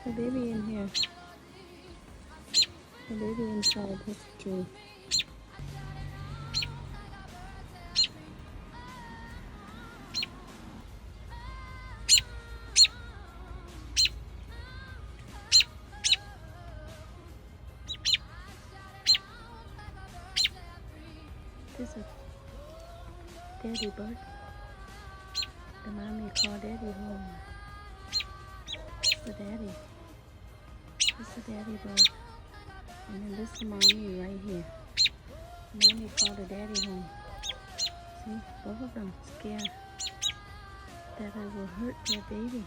The baby in here. The baby inside the tree. This is a daddy bird. The mommy called daddy home. It's the daddy. It's the daddy bird. And then this is mommy right here. Mommy called the daddy home. See, both of them scared that I will hurt their baby.